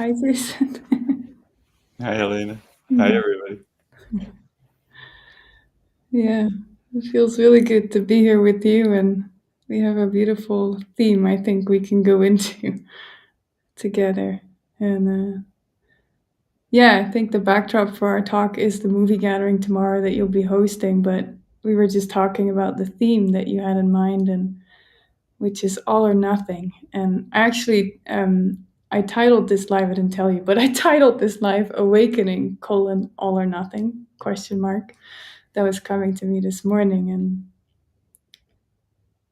Hi, Susan. Hi, Helena. Hi, Yeah, everybody. yeah. It feels really good to be here with you, and we have a beautiful theme I think we can go into together. And yeah, I think the backdrop for our talk is the movie gathering tomorrow that you'll be hosting, but we were just talking about the theme that you had in mind, and which is all or nothing. And actually, I titled this live. I didn't tell you, but I titled this live "Awakening: All or Nothing?" question mark. That was coming to me this morning, and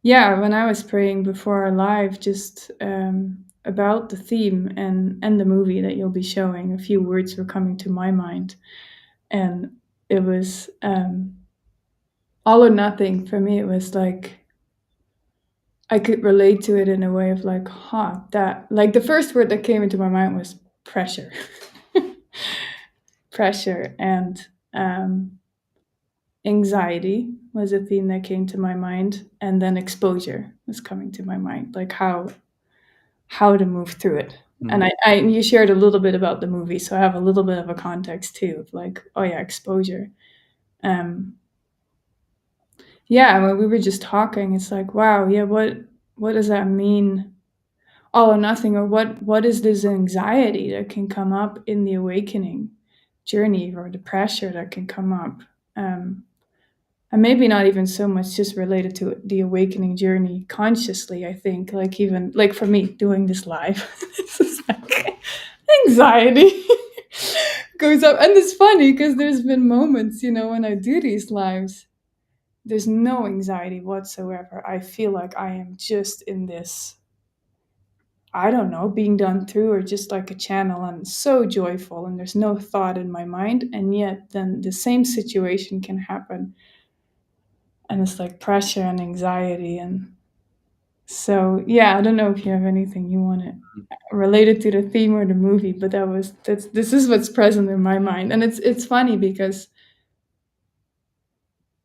yeah, when I was praying before our live, just about the theme and the movie that you'll be showing, a few words were coming to my mind, and it was all or nothing for me. It was like I could relate to it in a way of like, huh, that like the first word that came into my mind was pressure. Pressure and anxiety was a theme that came to my mind, and then exposure was coming to my mind, like how to move through it. And Mm. I you shared a little bit about the movie, so I have a little bit of a context too, of like, oh yeah, exposure. Um, yeah, when we were just talking, it's like, wow, yeah, what does that mean? All or nothing, or what is this anxiety that can come up in the awakening journey, or the pressure that can come up? Um, and maybe not even so much just related to the awakening journey consciously. I think, like, even like for me doing this live, this is like anxiety goes up. And it's funny because there's been moments, when I do these lives, there's no anxiety whatsoever. I feel like I am just in this, I don't know, being done through, or just like a channel, and so joyful, and there's no thought in my mind. And yet then the same situation can happen, and it's like pressure and anxiety. And so yeah, I don't know if you have anything you want to related to the theme or the movie, but this is what's present in my mind. And it's funny because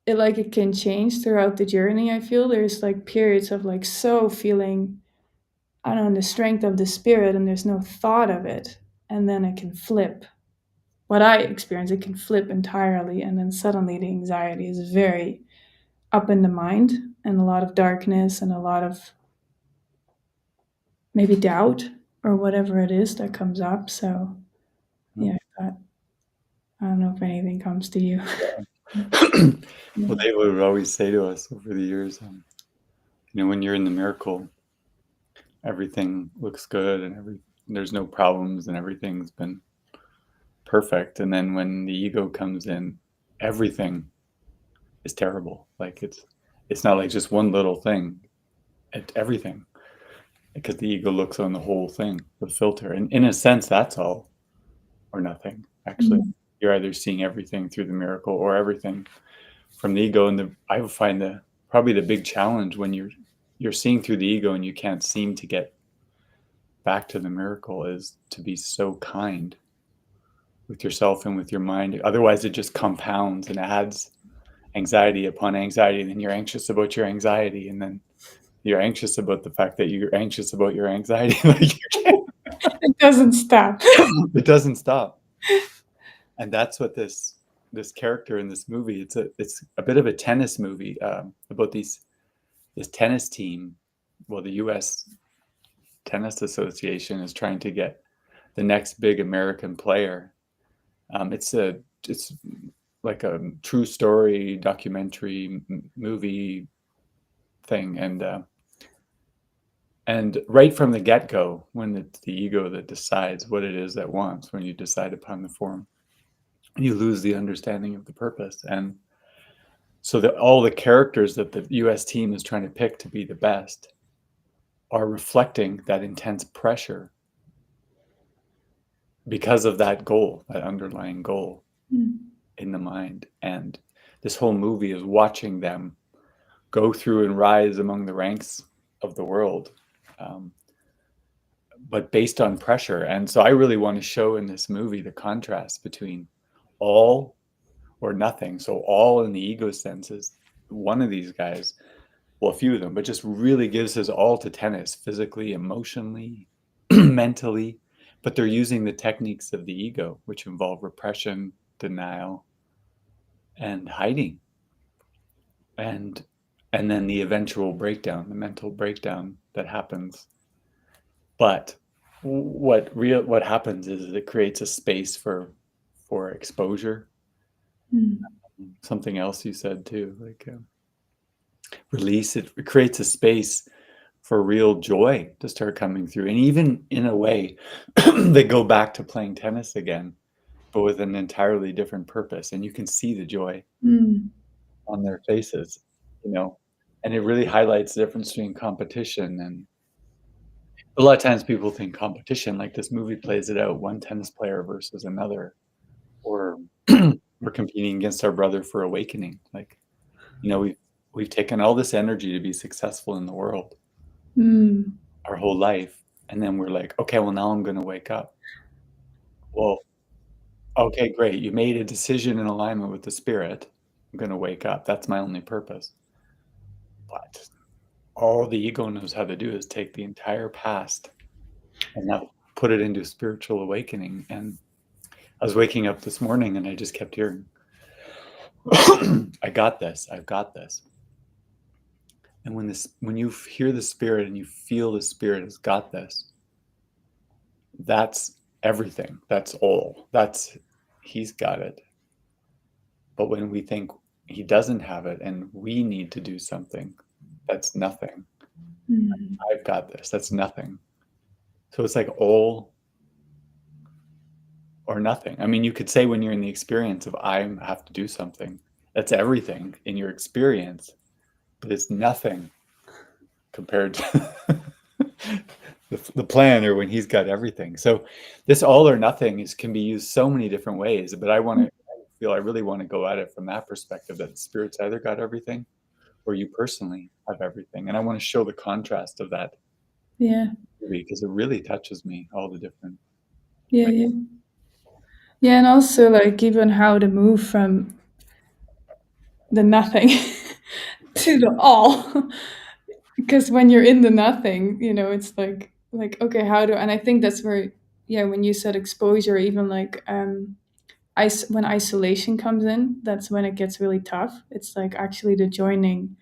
it can change throughout the journey. I feel there's like periods of like so feeling, I don't know, the strength of the spirit, and there's no thought of it, and then it can flip. What I experience, it can flip entirely, and then suddenly the anxiety is very up in the mind, and a lot of darkness, and a lot of maybe doubt, or whatever it is that comes up. So Mm. yeah, I don't know if anything comes to you. Well, Yeah. they would always say to us over the years, when you're in the miracle, everything looks good and there's no problems and everything's been perfect. And then when the ego comes in, everything is terrible. Like it's not like just one little thing. It's everything because the ego looks on the whole thing with filter. And in a sense, that's all or nothing. Actually, Mm. you're either seeing everything through the miracle or everything from the ego. And I would find probably the big challenge when you're seeing through the ego and you can't seem to get back to the miracle is to be so kind with yourself and with your mind. Otherwise, it just compounds and adds anxiety upon anxiety. And then you're anxious about your anxiety, and then you're anxious about the fact that you're anxious about your anxiety. Like It doesn't stop. it doesn't stop. And that's what this character in this movie. It's a bit of a tennis movie about this tennis team. Well, the U.S. Tennis Association is trying to get the next big American player. It's like a true story documentary movie thing, and right from the get go, when it's the ego that decides what it is that wants, when you decide upon the form, you lose the understanding of the purpose. And so that all the characters that the U.S. team is trying to pick to be the best are reflecting that intense pressure because of that goal, that underlying goal Mm. in the mind. And this whole movie is watching them go through and rise among the ranks of the world, um, but based on pressure. And so I really want to show in this movie the contrast between all or nothing. So all in the ego sense is one of these guys, well, a few of them, but just really gives his all to tennis, physically, emotionally, mentally, but they're using the techniques of the ego, which involve repression, denial, and hiding, and and then the eventual breakdown, the mental breakdown that happens. But what happens is it creates a space for exposure. Mm. Something else you said too, like release. It creates a space for real joy to start coming through, and even in a way, they go back to playing tennis again, but with an entirely different purpose, and you can see the joy Mm. on their faces, you know, and it really highlights the difference between competition and a lot of times people think competition, like this movie plays it out, one tennis player versus another, or we're competing against our brother for awakening. Like, we've taken all this energy to be successful in the world Mm. our whole life, and then we're like, okay, well now I'm going to wake up. Well, okay, great. You made a decision in alignment with the spirit. I'm going to wake up. That's my only purpose. But all the ego knows how to do is take the entire past and now put it into spiritual awakening. And I was waking up this morning and I just kept hearing, I got this. I've got this. And when you hear the spirit and you feel the spirit has got this, that's everything. That's all. He's got it. But when we think he doesn't have it and we need to do something, that's nothing. Mm. I've got this. That's nothing. So it's like all or nothing. I mean, you could say when you're in the experience of I have to do something, that's everything in your experience, but it's nothing compared to the plan or when he's got everything. So this all or nothing can be used so many different ways, but I really want to go at it from that perspective that the spirit's either got everything or you personally have everything. And I want to show the contrast of that Yeah. because it really touches me, all the different Yeah. ways. Yeah. Yeah. And also, like, even how to move from the nothing to the all. Because when you're in the nothing, it's like okay, how do and I think that's where, yeah, when you said exposure, even like when isolation comes in, that's when it gets really tough. It's like actually the joining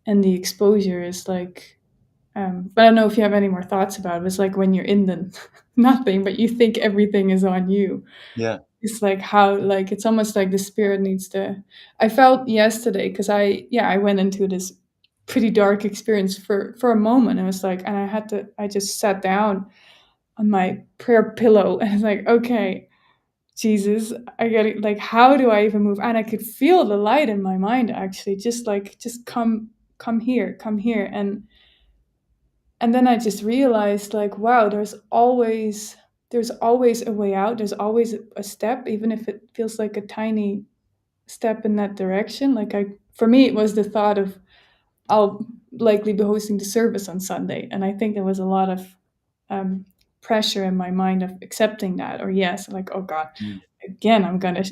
and the exposure is like but I don't know if you have any more thoughts about it. It's like when you're in the nothing, but you think everything is on you. Yeah. It's like how, like, it's almost like the spirit needs to. I felt yesterday because I went into this pretty dark experience for a moment. It was like, and I just sat down on my prayer pillow and it's like, okay, Jesus, I get it. Like, how do I even move? And I could feel the light in my mind actually, just come here, and then I just realized, like, wow, there's always a way out. There's always a step, even if it feels like a tiny step in that direction. Like, for me, it was the thought of I'll likely be hosting the service on Sunday, and I think there was a lot of um, pressure in my mind of accepting that. Or yes, like, oh God, Mm. again, I'm gonna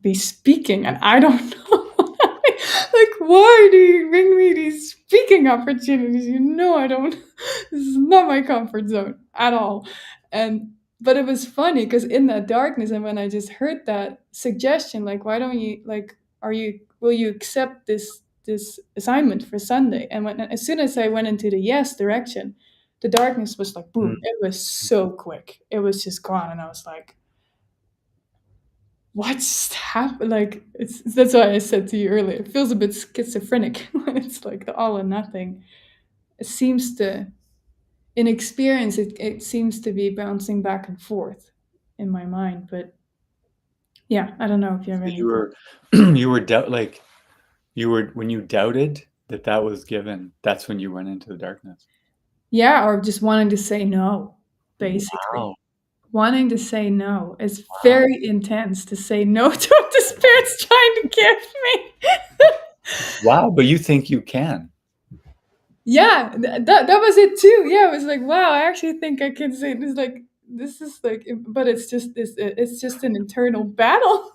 be speaking, and I don't know. Like, why do you bring me these speaking opportunities? I don't. This is not my comfort zone at all. And but it was funny because in that darkness, and when I just heard that suggestion, like, why don't you, like, will you accept this assignment for Sunday? And as soon as I went into the yes direction, the darkness was like boom. Mm. It was so quick. It was just gone, and I was like, what's happened? Like, that's why I said to you earlier. It feels a bit schizophrenic when it's like the all or nothing. It seems to, in experience, it seems to be bouncing back and forth in my mind. But yeah, I don't know if you have So any. you were like you were when you doubted that was given, that's when you went into the darkness. Yeah, or just wanting to say no, basically. Wow. Wanting to say no. It's Wow. very intense to say no to what the spirit's trying to give me. Wow, but you think you can. Yeah, that was it too. Yeah, it was like, wow, I actually think I can say this. Like, this is like, but it's just this. It's just an internal battle.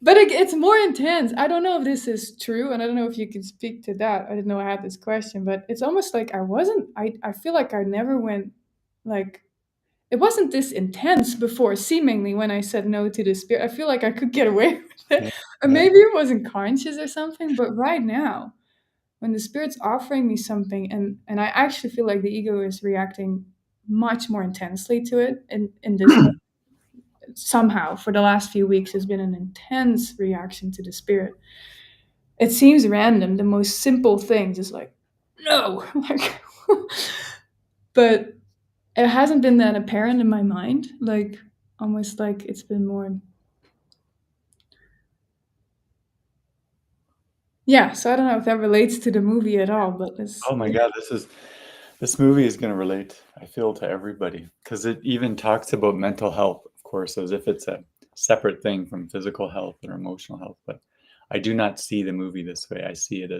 But it's more intense. I don't know if this is true, and I don't know if you can speak to that. I didn't know I had this question, but it's almost like I wasn't. I feel like I never went. like it wasn't this intense before, seemingly, when I said no to the spirit. I feel like I could get away with it. Yeah. Or Yeah. maybe it wasn't conscious or something, but right now, when the spirit's offering me something, and I actually feel like the ego is reacting much more intensely to it in this way. Somehow, for the last few weeks, there's been an intense reaction to the spirit. It seems random, the most simple things is like, no, like, but it hasn't been that apparent in my mind, like almost like it's been more. Yeah, so I don't know if that relates to the movie at all, but it's Oh my God, this movie is going to relate, I feel, to everybody because it even talks about mental health, of course, as if it's a separate thing from physical health or emotional health. But I do not see the movie this way. I see it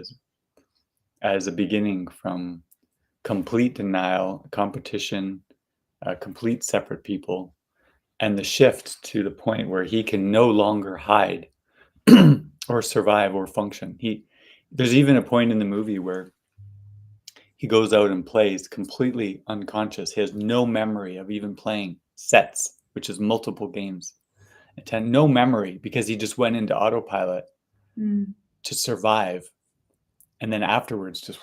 as a beginning from complete denial, competition, complete separate people, and the shift to the point where he can no longer hide or survive or function. There's even a point in the movie where he goes out and plays completely unconscious. He has no memory of even playing sets, which is multiple games. No memory because he just went into autopilot mm, to survive. And then afterwards, just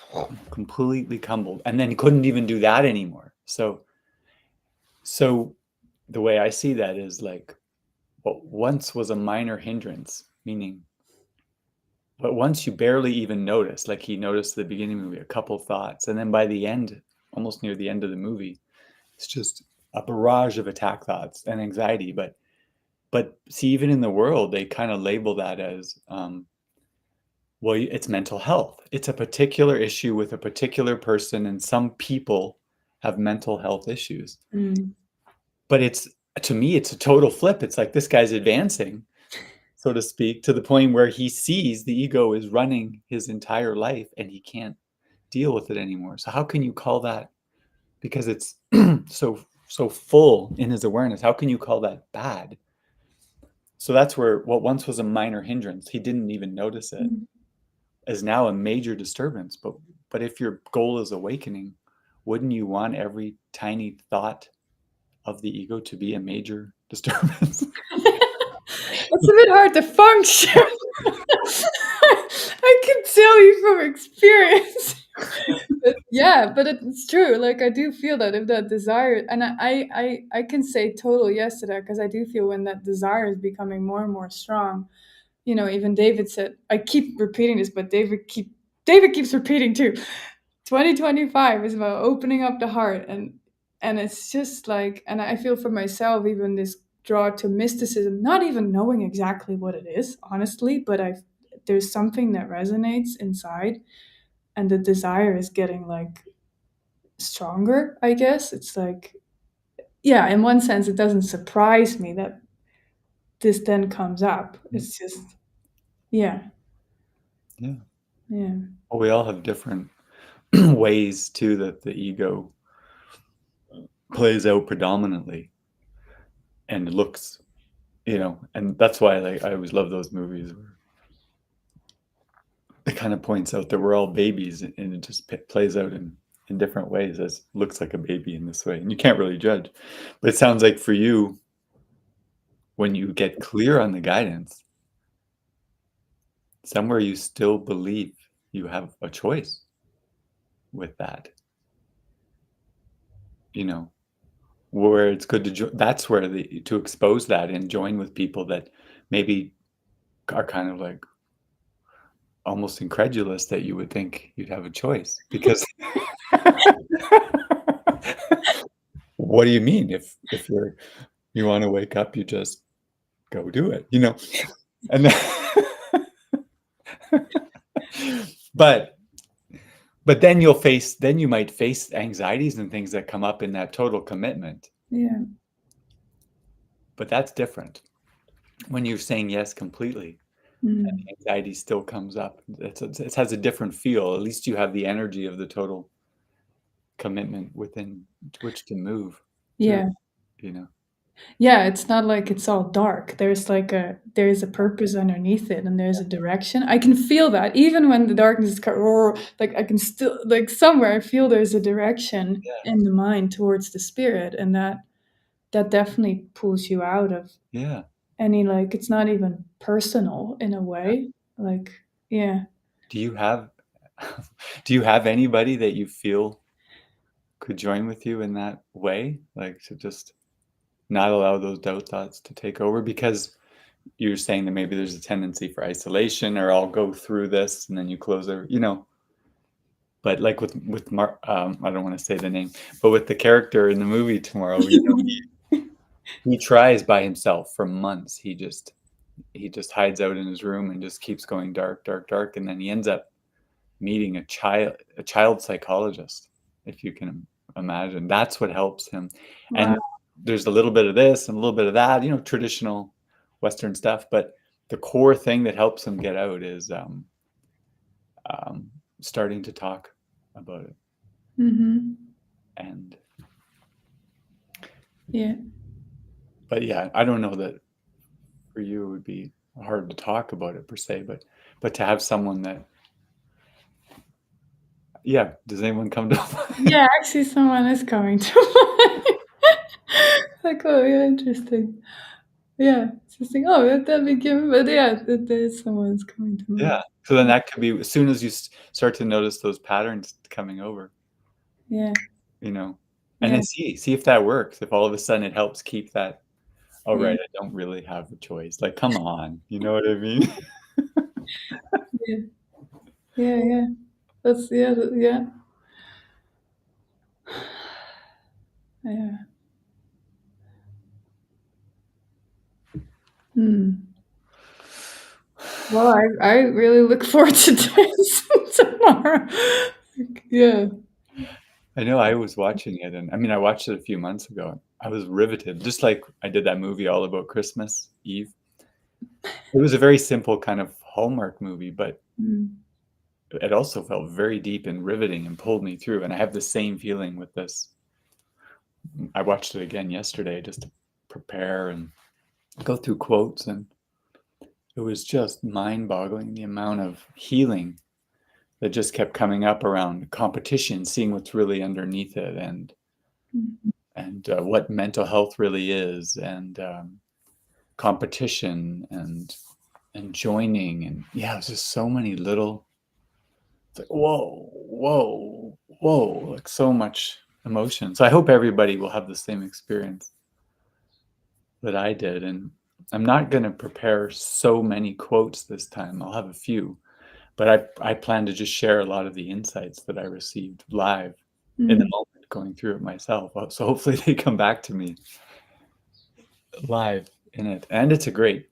completely crumbled. And then he couldn't even do that anymore. So the way I see that is like what once was a minor hindrance, meaning but once you barely even notice, like he noticed at the beginning of the movie, a couple thoughts. And then by the end, almost near the end of the movie, it's just a barrage of attack thoughts and anxiety. But see, even in the world, they kind of label that as well, it's mental health. It's a particular issue with a particular person, and some people have mental health issues. mm, But it's to me, it's a total flip. It's like this guy's advancing, so to speak, to the point where he sees the ego is running his entire life and he can't deal with it anymore. So how can you call that, because it's so full in his awareness, how can you call that bad? So that's where what once was a minor hindrance, he didn't even notice it, mm. is now a major disturbance. But if your goal is awakening, wouldn't you want every tiny thought of the ego to be a major disturbance? It's a bit hard to function. I can tell you from experience. But yeah, but it's true. Like I do feel that if that desire, and I can say total yes to that because I do feel when that desire is becoming more and more strong. Even David said, I keep repeating this, but David keeps repeating too. 2025 is about opening up the heart, and it's just like, and I feel for myself even this draw to mysticism, not even knowing exactly what it is, honestly, but there's something that resonates inside, and the desire is getting like stronger, I guess. It's like, yeah, in one sense it doesn't surprise me that this then comes up. It's just, yeah, Yeah. yeah, Well, we all have different ways too that the ego plays out predominantly and looks, and that's why like I always love those movies where it kind of points out that we're all babies and it just plays out in different ways as looks like a baby in this way, and you can't really judge. But it sounds like for you, when you get clear on the guidance, somewhere you still believe you have a choice with that, you know where it's good to that's where to expose that and join with people that maybe are kind of like almost incredulous that you would think you'd have a choice because what do you mean if you want to wake up, you just go do it, and then, but then you might face anxieties and things that come up in that total commitment, yeah. but that's different when you're saying yes completely. Mm. Anxiety still comes up. It has a different feel. At least you have the energy of the total commitment within which to move through, Yeah. you know. Yeah, it's not like it's all dark. There's a purpose underneath it, and there's a direction. I can feel that even when the darkness is like I can still like somewhere I feel there's a direction Yeah. in the mind towards the spirit, and that definitely pulls you out of Yeah. any like it's not even personal in a way. Like yeah. Do you have do you have anybody that you feel could join with you in that way? Like to just not allow those doubt thoughts to take over? Because you're saying that maybe there's a tendency for isolation, or I'll go through this and then you close it. But like with I don't want to say the name, but with the character in the movie tomorrow, he tries by himself for months. He just hides out in his room and just keeps going dark, dark, dark, and then he ends up meeting a child psychologist, if you can imagine. That's what helps him. Wow. And there's a little bit of this and a little bit of that, traditional Western stuff, but the core thing that helps him get out is um, starting to talk about it. Mhm. And Yeah. but yeah, I don't know that for you it would be hard to talk about it per se, but to have someone that, yeah, does anyone come to mind? Yeah, actually someone is coming to mind. Like, oh yeah, interesting. Yeah, it's just like, oh, that'd be cute, but yeah, there's someone's coming to Yeah. mind. So then that could be as soon as you start to notice those patterns coming over, Yeah, you know, and yeah, then see if that works. If all of a sudden it helps keep that, oh yeah, right, I don't really have a choice. Like, come on, you know what I mean? yeah, yeah, yeah. That's yeah, yeah. Hmm. Well, I really look forward to this tomorrow. Yeah. I know I was watching it, and I mean, I watched it a few months ago. And I was riveted, just like I did that movie all about Christmas Eve. It was a very simple kind of Hallmark movie, but Mm. it also felt very deep and riveting and pulled me through. And I have the same feeling with this. I watched it again yesterday just to prepare and go through quotes, and it was just mind-boggling the amount of healing that just kept coming up around competition, seeing what's really underneath it, Mm. and what mental health really is, and competition, and joining, and yeah, it was just so many little. It's like whoa, whoa, whoa, like so much emotion. So I hope everybody will have the same experience that I did, and I'm not going to prepare so many quotes this time. I'll have a few, but I plan to just share a lot of the insights that I received live in the Mm. moment going through it myself. So hopefully they come back to me live in it. And just a great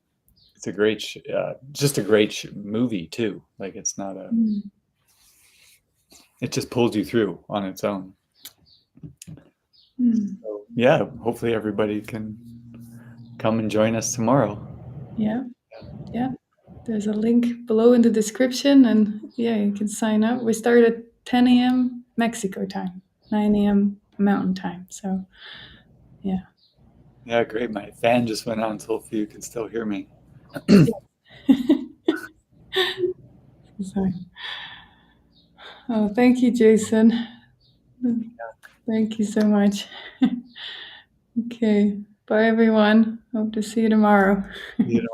movie too. Like Mm. it just pulls you through on its own. Mm. So yeah, hopefully everybody can come and join us tomorrow. Yeah, yeah. There's a link below in the description, and yeah, you can sign up. We start at 10 a.m. Mexico time, 9 a.m. Mountain time. So yeah. Yeah, great. My fan just went on, so hopefully you can still hear me. So, oh, thank you, Jason. Thank you so much. Okay. Bye, everyone. Hope to see you tomorrow. You